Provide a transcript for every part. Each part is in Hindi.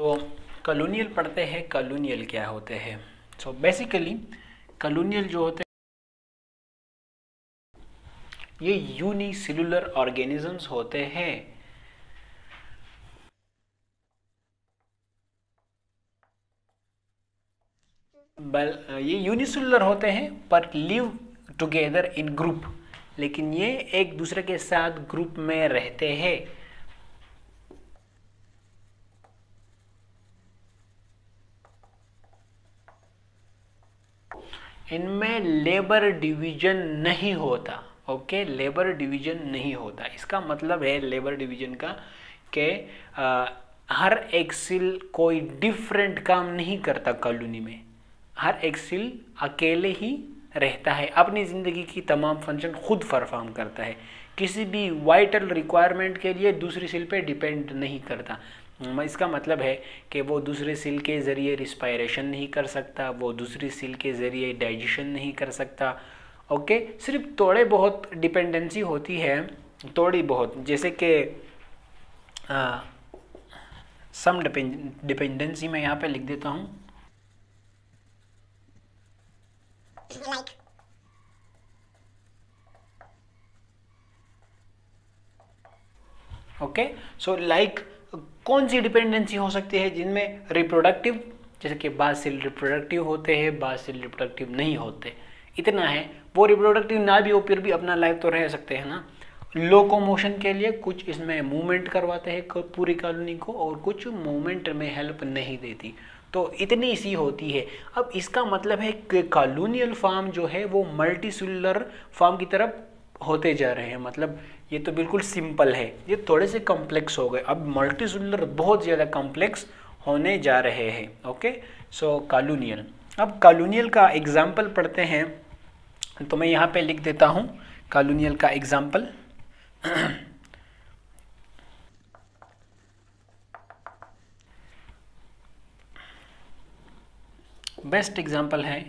तो कॉलोनियल पढ़ते हैं, कॉलोनियल क्या होते हैं। सो बेसिकली कॉलोनियल जो होते हैं ये यूनिसेलुलर ऑर्गेनिजम्स होते हैं। ये यूनिसेलुलर होते हैं पर लिव टुगेदर इन ग्रुप, लेकिन ये एक दूसरे के साथ ग्रुप में रहते हैं। इनमें लेबर डिवीजन नहीं होता। ओके, लेबर डिवीजन नहीं होता। इसका मतलब है लेबर डिवीजन का कि हर एक सेल कोई डिफरेंट काम नहीं करता कॉलोनी में। हर एक सेल अकेले ही रहता है, अपनी ज़िंदगी की तमाम फंक्शन खुद परफॉर्म करता है, किसी भी वाइटल रिक्वायरमेंट के लिए दूसरी सेल पे डिपेंड नहीं करता। इसका मतलब है कि वो दूसरे सेल के ज़रिए रिस्पायरेशन नहीं कर सकता, वो दूसरी सेल के ज़रिए डाइजेशन नहीं कर सकता। ओके, सिर्फ थोड़े बहुत डिपेंडेंसी होती है, थोड़ी बहुत, जैसे कि सम डिपेंडेंसी मैं यहाँ पे लिख देता हूँ। ओके, सो लाइक कौन सी डिपेंडेंसी हो सकती है जिनमें रिप्रोडक्टिव, जैसे कि बाद सेल रिप्रोडक्टिव होते हैं, बाद सेल रिप्रोडक्टिव नहीं होते, इतना है। वो रिप्रोडक्टिव ना भी हो फिर भी अपना लाइफ तो रह सकते हैं ना। लोकोमोशन के लिए कुछ इसमें मूवमेंट करवाते हैं पूरी कॉलोनी को, और कुछ मूवमेंट में हेल्प नहीं देती, तो इतनी सी होती है। अब इसका मतलब है कि कॉलोनियल फार्म जो है वो मल्टीसेलुलर फार्म की तरफ होते जा रहे हैं। मतलब ये तो बिल्कुल सिंपल है, ये थोड़े से कॉम्प्लेक्स हो गए, अब मल्टीसेलुलर बहुत ज़्यादा कॉम्प्लेक्स होने जा रहे हैं। ओके, सो कॉलोनियल। अब कॉलोनियल का एग्जाम्पल पढ़ते हैं, तो मैं यहाँ पे लिख देता हूँ कॉलोनियल का एग्जाम्पल। बेस्ट एग्जाम्पल है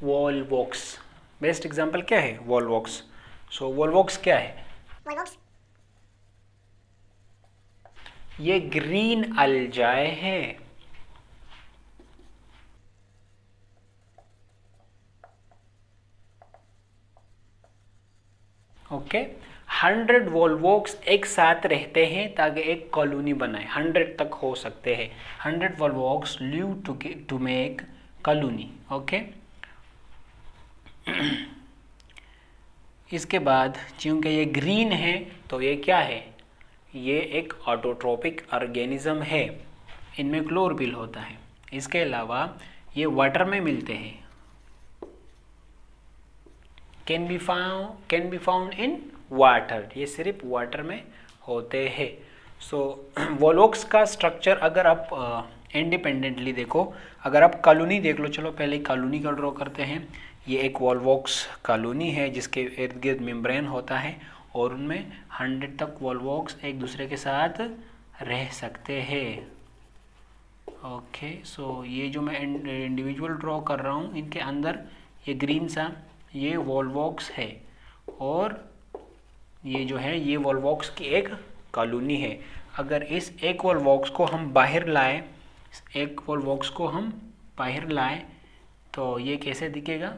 वॉलवॉक्स। बेस्ट एग्जाम्पल क्या है? वॉलवॉक्स। सो वॉलवॉक्स क्या है? ये ग्रीन अल्जाए है। ओके, 100 वॉलवॉक्स एक साथ रहते हैं ताकि एक कॉलोनी बनाए। 100 तक हो सकते हैं। 100 volvox live to make colony. Okay, इसके बाद चूंकि ये ग्रीन है तो ये क्या है? ये एक ऑटोट्रोपिक ऑर्गेनिज्म है, इनमें क्लोरोफिल होता है। इसके अलावा ये वाटर में मिलते हैं, can be found in water, ये सिर्फ वाटर में होते हैं। सो वॉलवॉक्स का स्ट्रक्चर अगर आप इंडिपेंडेंटली देखो, अगर आप कॉलोनी देख लो, चलो पहले कॉलोनी का ड्रॉ करते हैं। ये एक वॉलवॉक्स कॉलोनी है जिसके इर्द गिर्द मेम्ब्रेन होता है, और उनमें 100 तक वॉलवॉक्स एक दूसरे के साथ रह सकते हैं। ओके, सो ये जो मैं इंडिविजुअल ड्रॉ कर रहा हूँ, इनके अंदर ये ग्रीन सा ये वॉलवॉक्स है, और ये जो है ये वॉलवॉक्स की एक कॉलोनी है। अगर इस एक वॉलवॉक्स को हम बाहर लाएं, एक वॉलवॉक्स को हम बाहर लाएं तो ये कैसे दिखेगा?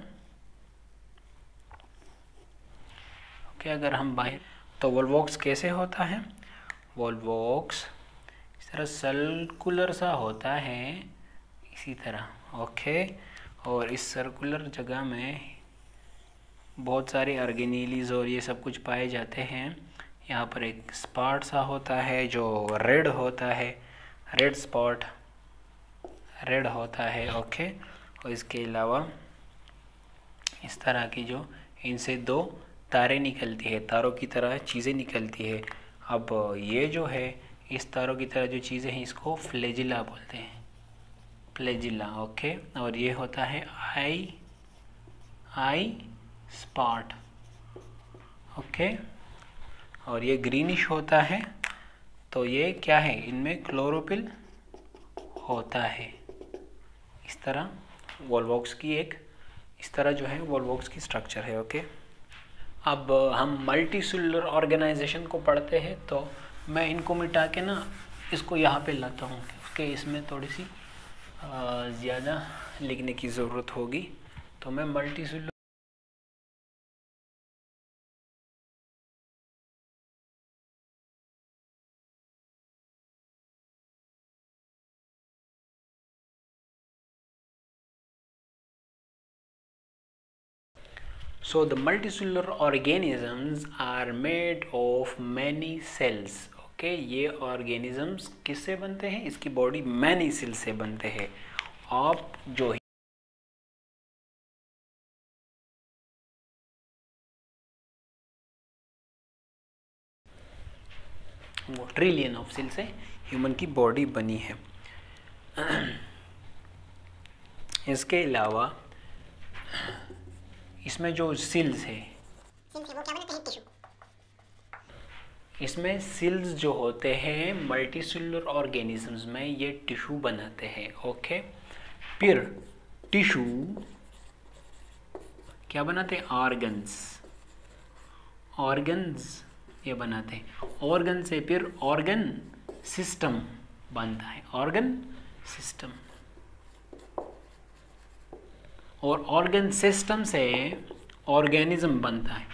ओके, अगर हम बाहर, तो वॉलवॉक्स कैसे होता है? वॉलवॉक्स इस तरह सर्कुलर सा होता है, इसी तरह। ओके, और इस सर्कुलर जगह में बहुत सारे ऑर्गेनीलीज और ये सब कुछ पाए जाते हैं। यहाँ पर एक स्पॉट सा होता है जो रेड होता है, रेड स्पॉट रेड होता है। ओके, और इसके अलावा इस तरह की जो इनसे 2 तारें निकलती है, तारों की तरह चीज़ें निकलती है। अब ये जो है इस तारों की तरह जो चीज़ें हैं इसको फ्लैजिला बोलते हैं, फ्लैजिला। ओके, और ये होता है आई स्पॉट। ओके, और ये ग्रीनिश होता है, तो ये क्या है? इनमें क्लोरोफिल होता है। इस तरह वॉलवॉक्स की एक, इस तरह जो है वॉलवॉक्स की स्ट्रक्चर है। ओके, अब हम मल्टीसेलुलर ऑर्गेनाइजेशन को पढ़ते हैं। तो मैं इनको मिटा के ना इसको यहाँ पे लाता हूँ, क्योंकि इसमें थोड़ी सी ज़्यादा लिखने की ज़रूरत होगी। तो मैं multicellular So the multicellular organisms are made of many cells. Okay, ये ऑर्गेनिजम्स किससे बनते हैं? इसकी बॉडी मैनी सेल से बनते हैं। आप जो ट्रिलियन ऑफ सेल से ह्यूमन की बॉडी बनी है। इसके अलावा इसमें जो सेल्स है वो क्या बनाते हैं? टिश्यू। इसमें सेल्स जो होते हैं मल्टीसेलुलर ऑर्गेनिजम्स में, ये टिश्यू बनाते हैं। ओके, फिर टिश्यू क्या बनाते हैं? ऑर्गन्स। ऑर्गन्स ये बनाते हैं। ऑर्गन से फिर ऑर्गन सिस्टम बनता है, ऑर्गन सिस्टम। और ऑर्गन सिस्टम से ऑर्गेनिज्म बनता है,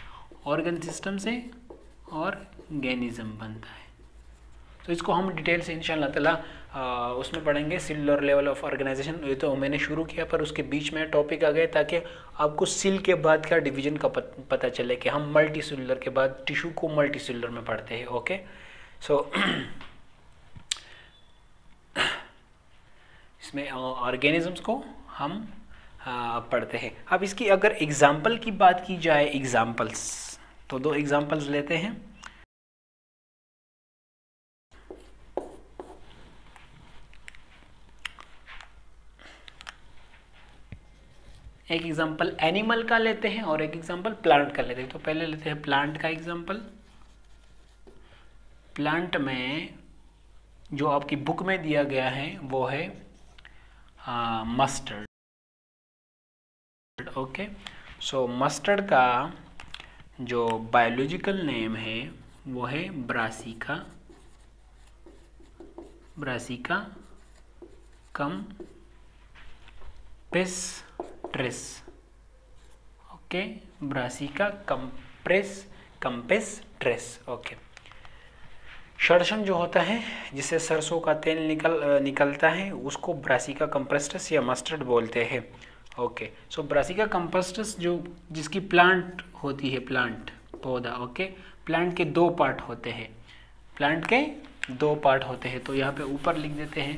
ऑर्गन सिस्टम से ऑर्गेनिज्म बनता है। तो इसको हम डिटेल से इंशाल्लाह ताला उसमें पढ़ेंगे, सेलुलर लेवल ऑफ ऑर्गेनाइजेशन। ये तो मैंने शुरू किया पर उसके बीच में टॉपिक आ गए, ताकि आपको सेल के बाद का डिवीजन का पता चले कि हम मल्टी सेलुलर के बाद टिश्यू को मल्टी सेलुलर में पढ़ते हैं। ओके, सो इसमें ऑर्गेनिजम्स को हम पढ़ते हैं। अब इसकी अगर एग्जाम्पल की बात की जाए, एग्जाम्पल्स, तो दो एग्जाम्पल्स लेते हैं। एक एग्जाम्पल एनिमल का लेते हैं और एक एग्जाम्पल प्लांट का लेते हैं। तो पहले लेते हैं प्लांट का एग्जाम्पल। प्लांट में जो आपकी बुक में दिया गया है वो है मस्टर्ड। ओके, सो मस्टर्ड का जो बायोलॉजिकल नेम है वो है Brassica, Brassica campestris. Okay, Brassica campestris. Okay, शड़शम जो होता है जिससे सरसों का तेल निकलता है उसको ब्रासिका कम्पेस्ट्रिस या मस्टर्ड बोलते हैं। ओके, सो ब्रासिका कम्पेस्ट्रिस जो जिसकी प्लांट होती है, प्लांट पौधा। ओके, प्लांट के दो पार्ट होते हैं, प्लांट के दो पार्ट होते हैं। तो यहाँ पे ऊपर लिख देते हैं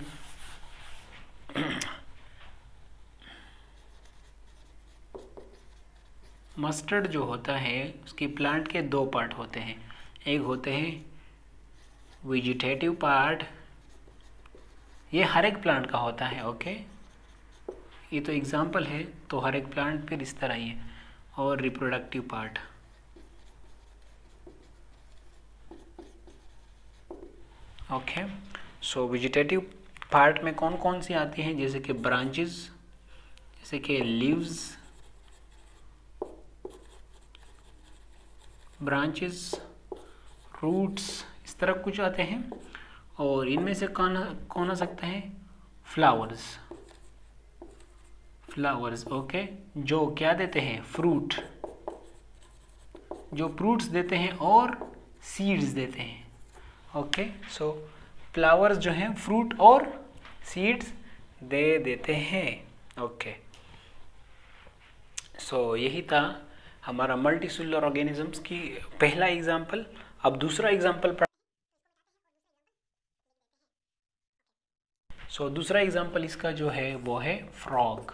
मस्टर्ड जो होता है उसकी प्लांट के दो पार्ट होते हैं। एक होते हैं वेजिटेटिव पार्ट, ये हर एक प्लांट का होता है। ओके, ये तो एग्जाम्पल है, तो हर एक प्लांट फिर इस तरह ही है। और रिप्रोडक्टिव पार्ट। ओके, सो वेजिटेटिव पार्ट में कौन कौन सी आती हैं? जैसे कि ब्रांचेस, जैसे कि लीव्स, ब्रांचेस, रूट्स, इस तरह कुछ आते हैं। और इनमें से कौन आ सकते हैं? Flowers, flowers. ओके, जो क्या देते हैं? फ्रूट, जो फ्रूट्स देते हैं और सीड्स देते हैं। ओके, सो फ्लावर्स जो हैं फ्रूट और सीड्स दे देते हैं। ओके, सो यही था हमारा मल्टीसेलुलर ऑर्गेनिजम्स की पहला एग्जाम्पल। अब दूसरा एग्जाम्पल दूसरा एग्जाम्पल इसका जो है वो है फ्रॉग।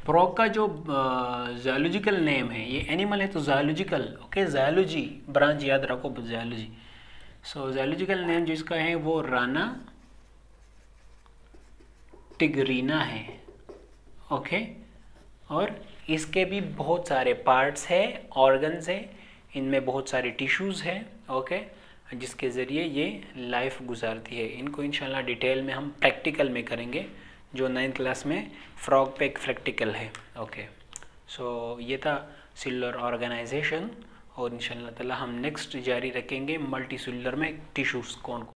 फ्रॉग का जो ज़ूलॉजिकल नेम है, ये एनिमल है तो ज़ूलॉजिकल। ओके, ज़ूलॉजी ब्रांच याद रखो, ज़ूलॉजी। सो ज़ूलॉजिकल नेम जिसका है वो राना टिगरीना है। ओके, और इसके भी बहुत सारे पार्ट्स है, ऑर्गन्स है, इनमें बहुत सारे टिश्यूज़ हैं। ओके, जिसके ज़रिए ये लाइफ गुजारती है। इनको इंशाल्लाह डिटेल में हम प्रैक्टिकल में करेंगे, जो 9th क्लास में फ्रॉग पे एक प्रैक्टिकल है। ओके, सो ये था सेलुलर ऑर्गेनाइजेशन, और इंशाल्लाह ताला हम नेक्स्ट जारी रखेंगे मल्टी सेलुलर में टिश्यूज़ कौन